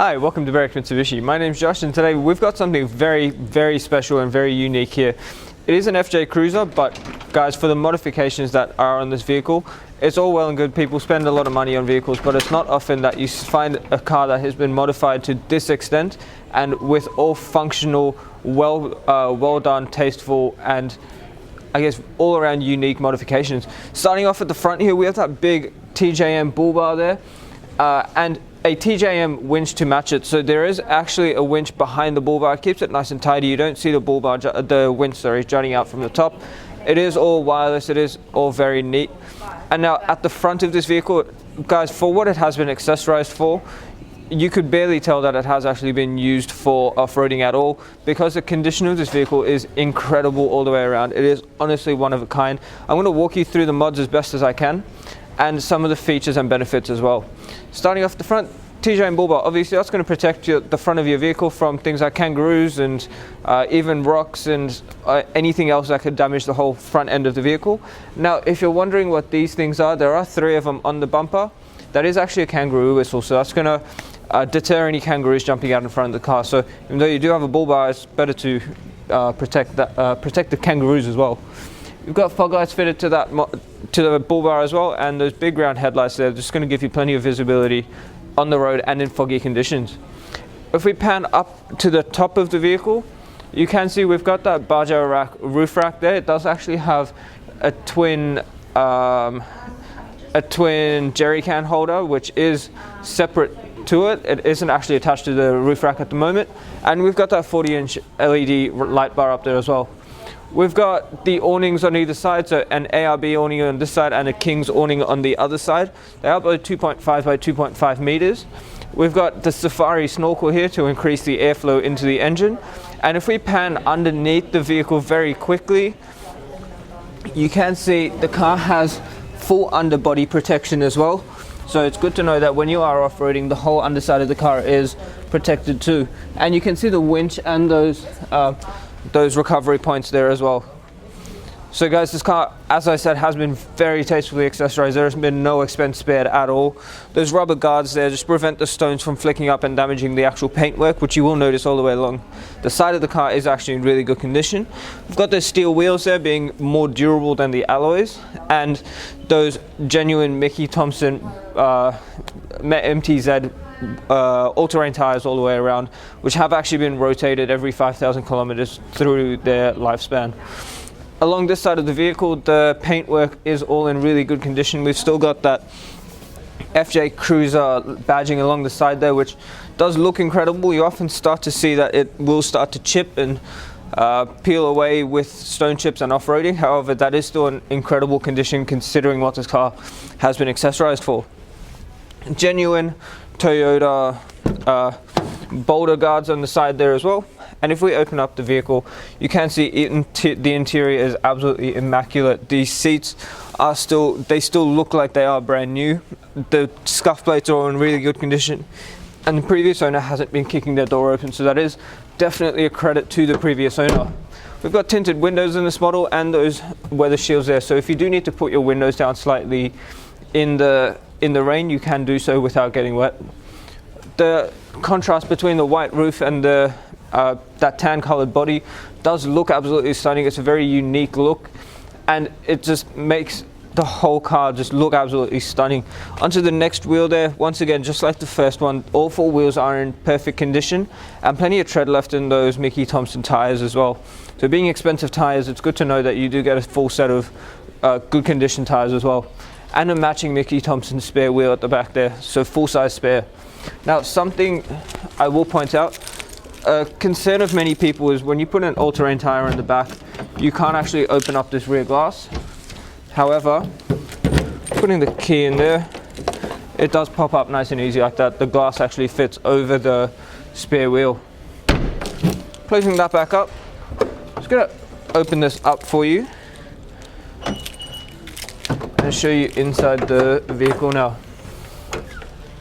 Hi, welcome to Barrick Mitsubishi. My name's Josh, and today we've got something very special and very unique here. It is an FJ Cruiser, but guys, for the modifications that are on this vehicle, it's all well and good. People spend a lot of money on vehicles, but it's not often that you find a car that has been modified to this extent and with all functional, well done, tasteful, and I guess all around unique modifications. Starting off at the front here, we have that big TJM bull bar there, and a TJM winch to match it. So there is actually a winch behind the bull bar. It keeps it nice and tidy. You don't see the bull bar, the winch, jutting out from the top. It is all wireless. It is all very neat. And now at the front of this vehicle, guys, for what it has been accessorized for, you could barely tell that it has actually been used for off-roading at all, because the condition of this vehicle is incredible all the way around. It is honestly one of a kind. I'm going to walk you through the mods as best as I can, and some of the features and benefits as well. Starting off the front, TJM bull bar. Obviously that's going to protect the front of your vehicle from things like kangaroos and even rocks and anything else that could damage the whole front end of the vehicle. Now, if you're wondering what these things are, there are 3 of them on the bumper. That is actually a kangaroo whistle, so that's going to deter any kangaroos jumping out in front of the car. So even though you do have a bull bar, it's better to protect the kangaroos as well. You've got fog lights fitted to the bull bar as well, and those big round headlights there, just going to give you plenty of visibility on the road and in foggy conditions. If we pan up to the top of the vehicle, you can see we've got that Baja roof rack there. It does actually have a twin jerry can holder, which is separate to it. It isn't actually attached to the roof rack at the moment. And we've got that 40-inch LED light bar up there as well. We've got the awnings on either side, so an ARB awning on this side and a King's awning on the other side. They are both 2.5 by 2.5 meters. We've got the Safari snorkel here to increase the airflow into the engine. And if we pan underneath the vehicle very quickly, you can see the car has full underbody protection as well. So it's good to know that when you are off-roading, the whole underside of the car is protected too. And you can see the winch and those recovery points there as well. So guys, this car, as I said, has been very tastefully accessorized. There has been no expense spared at all. Those rubber guards there just prevent the stones from flicking up and damaging the actual paintwork, which you will notice all the way along. The side of the car is actually in really good condition. We've got those steel wheels there being more durable than the alloys, and those genuine Mickey Thompson MTZ all-terrain tires all the way around, which have actually been rotated every 5,000 kilometers through their lifespan. Along this side of the vehicle, the paintwork is all in really good condition. We've still got that FJ Cruiser badging along the side there, which does look incredible. You often start to see that it will start to chip and peel away with stone chips and off-roading. However, that is still an incredible condition considering what this car has been accessorized for. Genuine Toyota boulder guards on the side there as well. And if we open up the vehicle, you can see the interior is absolutely immaculate. These seats are still look like they are brand new. The scuff plates are in really good condition, and the previous owner hasn't been kicking their door open, so that is definitely a credit to the previous owner. We've got tinted windows in this model and those weather shields there, so if you do need to put your windows down slightly in the rain, you can do so without getting wet. The contrast between the white roof and that tan colored body does look absolutely stunning. It's a very unique look, and it just makes the whole car just look absolutely stunning. Onto the next wheel there, once again, just like the first one, all 4 wheels are in perfect condition and plenty of tread left in those Mickey Thompson tires as well. So being expensive tires, it's good to know that you do get a full set of good condition tires as well, and a matching Mickey Thompson spare wheel at the back there, so full size spare. Now, something I will point out, a concern of many people is when you put an all-terrain tire in the back, you can't actually open up this rear glass. However, putting the key in there, it does pop up nice and easy like that. The glass actually fits over the spare wheel. Closing that back up, just gonna open this up for you and show you inside the vehicle now.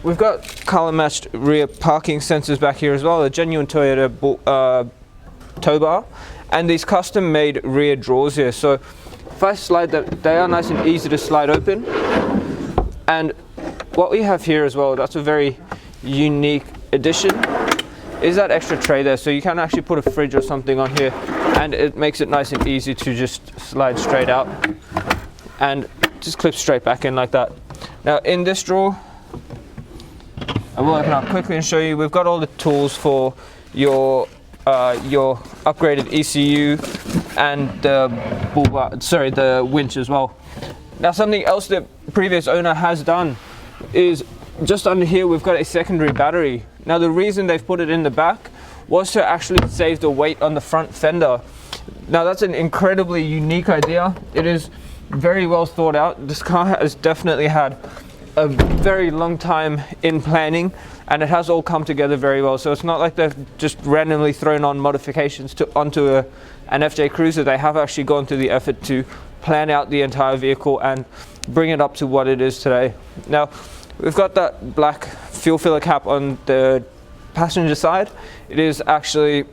We've got color matched rear parking sensors back here as well, a genuine Toyota tow bar, and these custom made rear drawers here. So if I slide that, they are nice and easy to slide open. And what we have here as well, that's a very unique addition is that extra tray there, so you can actually put a fridge or something on here, and it makes it nice and easy to just slide straight out and just clip straight back in like that. Now in this drawer, I will open up quickly and show you, we've got all the tools for your upgraded ECU and the winch as well. Now something else that previous owner has done is just under here we've got a secondary battery. Now the reason they've put it in the back was to actually save the weight on the front fender. Now that's an incredibly unique idea. It is very well thought out. This car has definitely had a very long time in planning, and it has all come together very well. So it's not like they've just randomly thrown on modifications onto an FJ Cruiser. They have actually gone through the effort to plan out the entire vehicle and bring it up to what it is today. Now we've got that black fuel filler cap on the passenger side. It is actually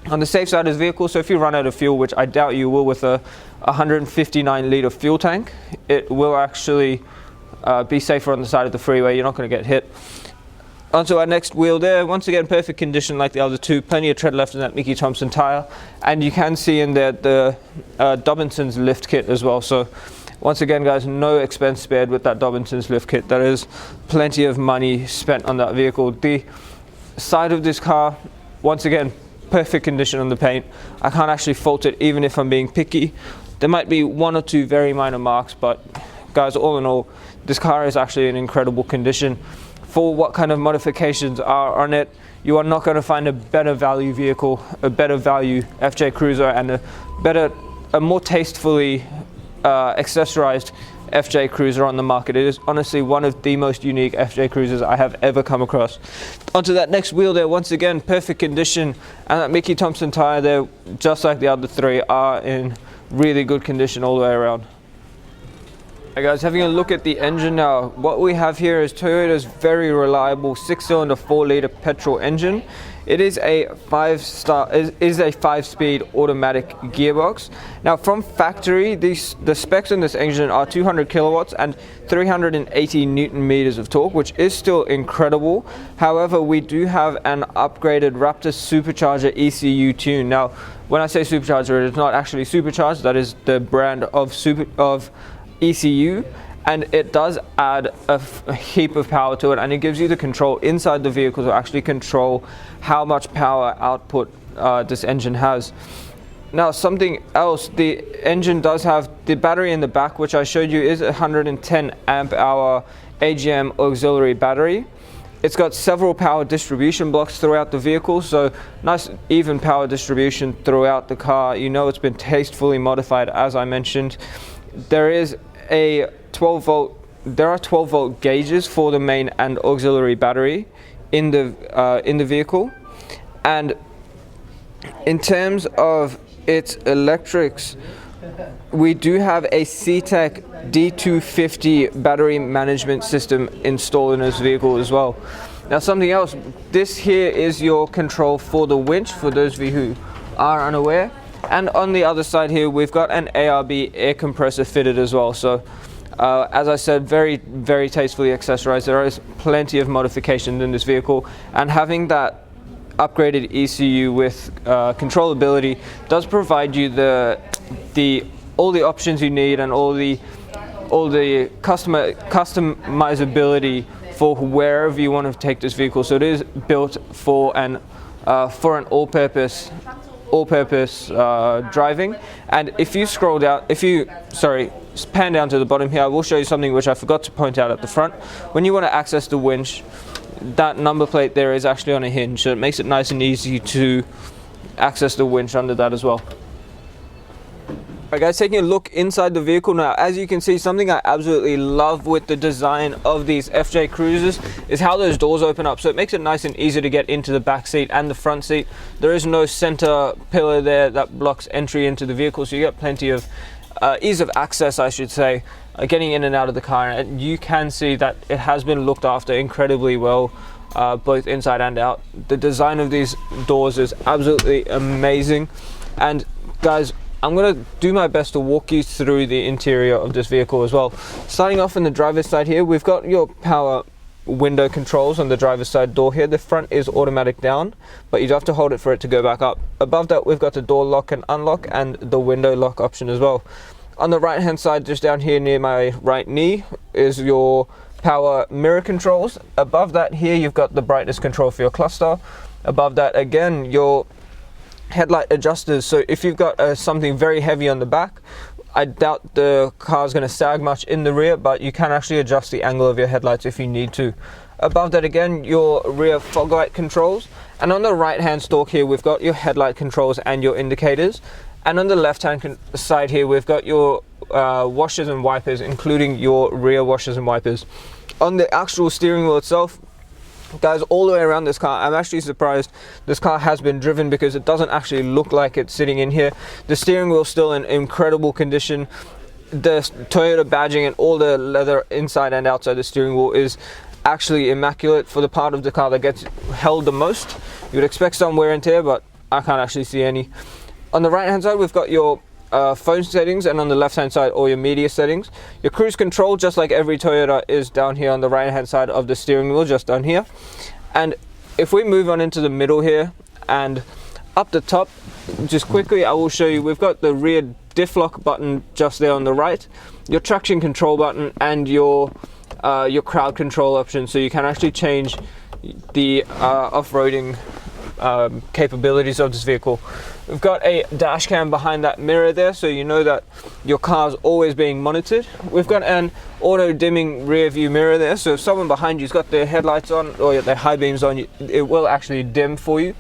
on the safe side of the vehicle, so if you run out of fuel, which I doubt you will with a 159 litre fuel tank, it will actually be safer on the side of the freeway. You're not going to get hit. Onto our next wheel there, once again perfect condition like the other two, plenty of tread left in that Mickey Thompson tyre, and you can see in there the Dobinson's lift kit as well. So once again guys, no expense spared with that Dobinson's lift kit. There is plenty of money spent on that vehicle. The side of this car, once again, perfect condition on the paint. I can't actually fault it even if I'm being picky. There might be one or two very minor marks, but guys, all in all, this car is actually in incredible condition. For what kind of modifications are on it, you are not going to find a better value vehicle, a better value FJ Cruiser, and a more tastefully accessorized FJ Cruiser on the market. It is honestly one of the most unique FJ Cruisers I have ever come across. Onto that next wheel there, once again perfect condition, and that Mickey Thompson tire there, just like the other three, are in really good condition all the way around. Hey guys, having a look at the engine now, what we have here is Toyota's very reliable 6-cylinder 4-litre petrol engine. It is a 5-speed automatic gearbox. Now from factory, the specs on this engine are 200 kilowatts and 380 newton meters of torque, which is still incredible. However, we do have an upgraded Raptor supercharger ECU tune. Now, when I say supercharger, it's not actually supercharged. That is the brand of ECU, and it does add a heap of power to it, and it gives you the control inside the vehicle to actually control how much power output this engine has. Now something else, the engine does have the battery in the back, which I showed you is a 110 amp hour AGM auxiliary battery. It's got several power distribution blocks throughout the vehicle, so nice even power distribution throughout the car. You know, it's been tastefully modified, as I mentioned. There is a 12 volt, there are 12 volt gauges for the main and auxiliary battery in the vehicle. And in terms of its electrics, we do have a C-Tech D250 battery management system installed in this vehicle as well. Now something else, this here is your control for the winch, for those of you who are unaware. And on the other side here, we've got an ARB air compressor fitted as well. So as I said, very, very tastefully accessorized. There is plenty of modification in this vehicle, and having that upgraded ECU with controllability does provide you all the options you need and all the customizability for wherever you want to take this vehicle. So it is built for an all-purpose driving. And if you scroll down, pan down to the bottom here, I will show you something which I forgot to point out at the front. When you want to access the winch, that number plate there is actually on a hinge, so it makes it nice and easy to access the winch under that as well. Alright guys, taking a look inside the vehicle now, as you can see, something I absolutely love with the design of these FJ Cruisers is how those doors open up. So it makes it nice and easy to get into the back seat and the front seat. There is no center pillar there that blocks entry into the vehicle, so you get plenty of ease of access, I should say, getting in and out of the car. And you can see that it has been looked after incredibly well, both inside and out. The design of these doors is absolutely amazing. And guys, I'm going to do my best to walk you through the interior of this vehicle as well. Starting off on the driver's side here, we've got your power window controls on the driver's side door here. The front is automatic down, but you do have to hold it for it to go back up. Above that, we've got the door lock and unlock and the window lock option as well. On the right hand side, just down here near my right knee, is your power mirror controls. Above that here, you've got the brightness control for your cluster. Above that, again, your headlight adjusters. So if you've got something very heavy on the back, I doubt the car is going to sag much in the rear, but you can actually adjust the angle of your headlights if you need to. Above that, again, your rear fog light controls. And on the right hand stalk here, we've got your headlight controls and your indicators. And on the left hand side here, we've got your washers and wipers, including your rear washers and wipers. On the actual steering wheel itself, guys, all the way around this car, I'm actually surprised this car has been driven, because it doesn't actually look like it's sitting in here. The steering wheel is still in incredible condition. The Toyota badging and all the leather inside and outside the steering wheel is actually immaculate for the part of the car that gets held the most. You would expect some wear and tear, but I can't actually see any. On the right hand side, we've got your phone settings, and on the left hand side, all your media settings. Your cruise control, just like every Toyota, is down here on the right hand side of the steering wheel, just down here. And if we move on into the middle here and up the top, just quickly, I will show you, we've got the rear diff lock button just there on the right, your traction control button, and your crowd control option, so you can actually change the off-roading capabilities of this vehicle. We've got a dash cam behind that mirror there, so you know that your car's always being monitored. We've got an auto dimming rear view mirror there, so if someone behind you's got their headlights on or their high beams on, it will actually dim for you.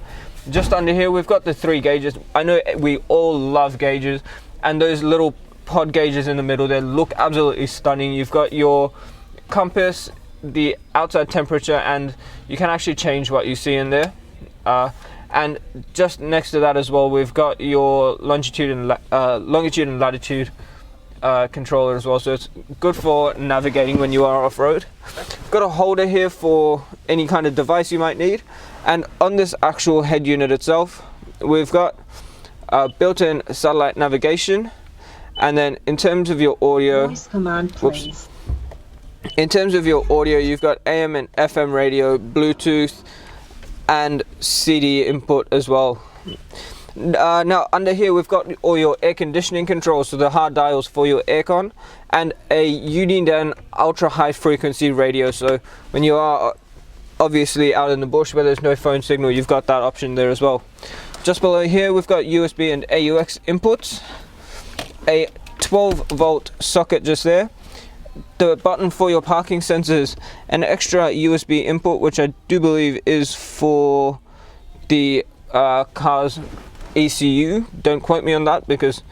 Just under here, we've got the 3 gauges. I know we all love gauges, and those little pod gauges in the middle there look absolutely stunning. You've got your compass, the outside temperature, and you can actually change what you see in there. And just next to that as well, we've got your longitude and latitude controller as well, so it's good for navigating when you are off-road. Got a holder here for any kind of device you might need. And on this actual head unit itself, we've got built-in satellite navigation. And then in terms of your audio, voice command, please. In terms of your audio, you've got AM and FM radio, Bluetooth, and CD input as well. Now under here, we've got all your air conditioning controls, so the hard dials for your aircon, and a UD10 ultra high frequency radio, so when you are obviously out in the bush where there's no phone signal, you've got that option there as well. Just below here, we've got USB and AUX inputs, a 12 volt socket just there, the button for your parking sensors, an extra USB input, which I do believe is for the car's ECU. Don't quote me on that because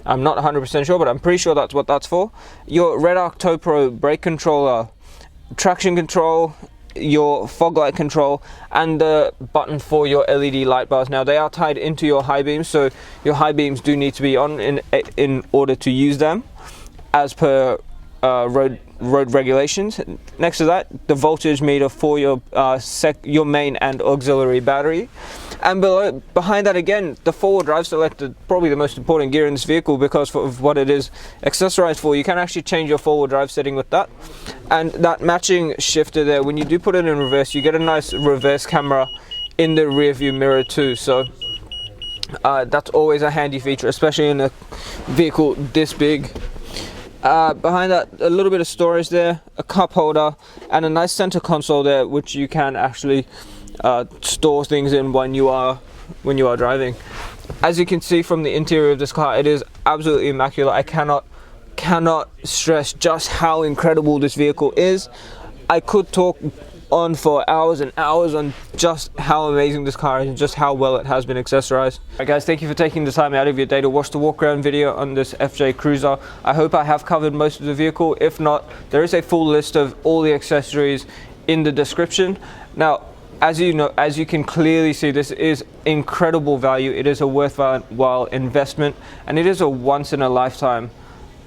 I'm not 100% sure, but I'm pretty sure that's what that's for. Your Red Arc Tow Pro brake controller, traction control, your fog light control, and the button for your LED light bars. Now they are tied into your high beams, so your high beams do need to be on in order to use them as per road regulations. Next to that, the voltage meter for your main and auxiliary battery, and behind that again, the four-wheel drive selector, probably the most important gear in this vehicle because of what it is accessorized for. You can actually change your four-wheel drive setting with that, and that matching shifter there, when you do put it in reverse, you get a nice reverse camera in the rear view mirror too, so that's always a handy feature, especially in a vehicle this big. Behind that, a little bit of storage there, a cup holder, and a nice center console there, which you can actually store things in when you are driving. As you can see from the interior of this car, it is absolutely immaculate. I cannot stress just how incredible this vehicle is. I could talk on for hours and hours on just how amazing this car is and just how well it has been accessorized. Alright guys, thank you for taking the time out of your day to watch the walk around video on this FJ Cruiser. I hope I have covered most of the vehicle. If not, there is a full list of all the accessories in the description. Now, as you can clearly see, this is incredible value. It is a worthwhile investment, and it is a once in a lifetime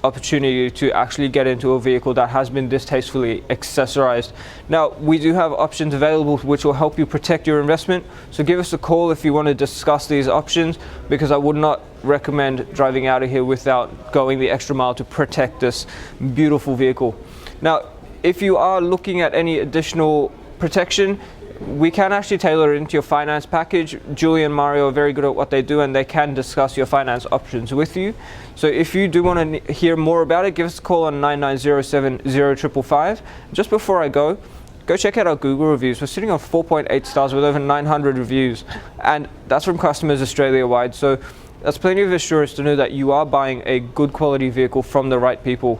opportunity to actually get into a vehicle that has been this tastefully accessorized. Now, we do have options available which will help you protect your investment, so give us a call if you want to discuss these options, because I would not recommend driving out of here without going the extra mile to protect this beautiful vehicle. Now, If you are looking at any additional protection, we can actually tailor it into your finance package. Julie and Mario are very good at what they do, and they can discuss your finance options with you. So if you do want to hear more about it, give us a call on 99070555. Just before I go check out our Google reviews. We're sitting on 4.8 stars with over 900 reviews, and that's from customers Australia-wide. So that's plenty of assurance to know that you are buying a good quality vehicle from the right people.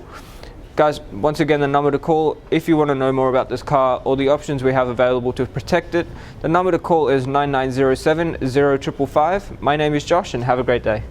Guys, once again, the number to call if you want to know more about this car or the options we have available to protect it. The number to call is 99070555. My name is Josh, and have a great day.